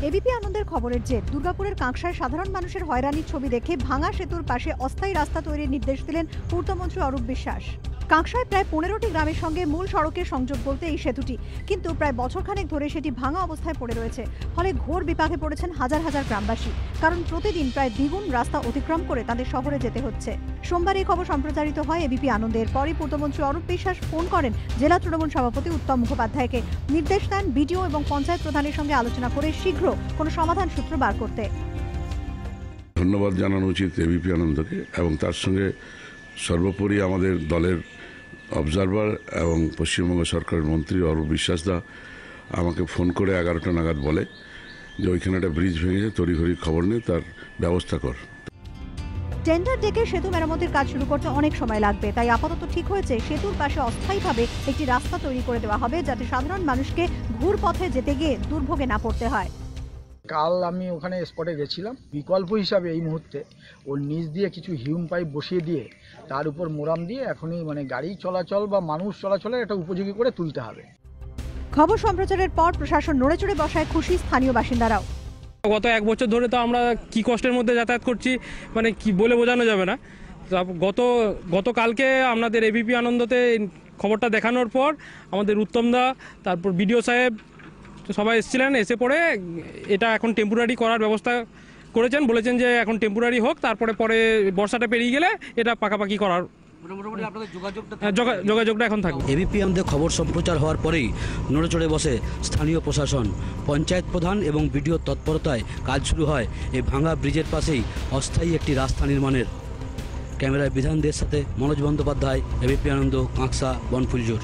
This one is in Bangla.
এবিপি আনন্দের খবরের জের দুর্গাপুরের কাঁকসায় সাধারণ মানুষের হয়রানির ছবি দেখে ভাঙা সেতুর পাশে অস্থায়ী রাস্তা তৈরির নির্দেশ দিলেন পূর্তমন্ত্রী অরূপ বিশ্বাস। কাঁকসায় প্রায় 15টি গ্রামের সঙ্গে মূল সড়কের সংযোগ বলতে এই সেতুটি, কিন্তু প্রায় বছরখানেক ধরে সেটি ভাঙা অবস্থায় পড়ে রয়েছে। ফলে ঘোর বিপাকে পড়েছেন হাজার হাজার গ্রামবাসী, কারণ প্রতিদিন প্রায় দ্বিগুণ রাস্তা অতিক্রম করে তাদের শহরে যেতে হচ্ছে। সোমবার এই খবর সম্প্রচারিত হয় এবিপি আনন্দের। পরই পূর্তমন্ত্রী অরূপ বিশ্বাস ফোন করেন জেলা তৃণমূল সভাপতি উত্তম মুখোপাধ্যায়কে, নির্দেশ দেন বিডিও এবং পঞ্চায়েত প্রধানের সঙ্গে আলোচনা করে শীঘ্র কোনো সমাধান সূত্র বার করতে। ধন্যবাদ জানানো উচিত এবিপি আনন্দকে এবং তার সঙ্গে সর্বোপরি আমাদের দলের অবজারভার এবং পশ্চিমবঙ্গ সরকারের মন্ত্রী অরূপ বিশ্বাসদা আমাকে ফোন করে 11টা নাগাদ বলে যে ওইখানে একটা ব্রিজ ভেঙেছে, তড়িঘড়ি খবর নিয়ে তার ব্যবস্থা কর। টেন্ডার ডেকে সেতু মেরামতির কাজ শুরু করতে অনেক সময় লাগবে, তাই আপাতত ঠিক হয়েছে সেতুর পাশে অস্থায়ীভাবে একটি রাস্তা তৈরি করে দেওয়া হবে, যাতে সাধারণ মানুষকে ঘুর পথে যেতে গিয়ে দুর্ভোগে না পড়তে হয়। কাল আমি ওখানে স্পটে গেছিলাম, বিকল্প হিসাবে এই মুহূর্তে ওর নিচ দিয়ে কিছু হিউম পাইপ বসিয়ে দিয়ে তার উপর মোরাম দিয়ে এখনই গাড়ি চলাচল বা মানুষ চলাচলের একটা উপযোগী করে তুলতে হবে। খবর সম্প্রচারের পর প্রশাসন নড়েচড়ে বসায় খুশি স্থানীয় বাসিন্দারাও। গত 1 বছর ধরে তো আমরা কি কষ্টের মধ্যে যাতায়াত করছি, কি বলে বোঝানো যাবে না। গতকালকে আপনাদের এবিপি আনন্দতে খবরটা দেখানোর পর আমাদের উত্তমদা, তারপর বিডিও সাহেব সবাই এসেছিলেন, এসে পড়ে এটা এখন টেম্পোরারি করার ব্যবস্থা করেছেন, বলেছেন যে এখন টেম্পোরারি হোক, তারপরে বর্ষাটা পেরিয়ে গেলে এটা পাকাপাকি করার যোগাযোগটা এখন থাকবে। এবিপি আমাদের খবর সম্প্রচার হওয়ার পরেই নড়েচড়ে বসে স্থানীয় প্রশাসন, পঞ্চায়েত প্রধান এবং বিডিওর তৎপরতায় কাজ শুরু হয় এই ভাঙা ব্রিজের পাশেই অস্থায়ী একটি রাস্তা নির্মাণের। ক্যামেরায় বিধানদের সাথে মনোজ বন্দ্যোপাধ্যায়, এবিপি আনন্দ, কাঁকসা, বনফুলজোর।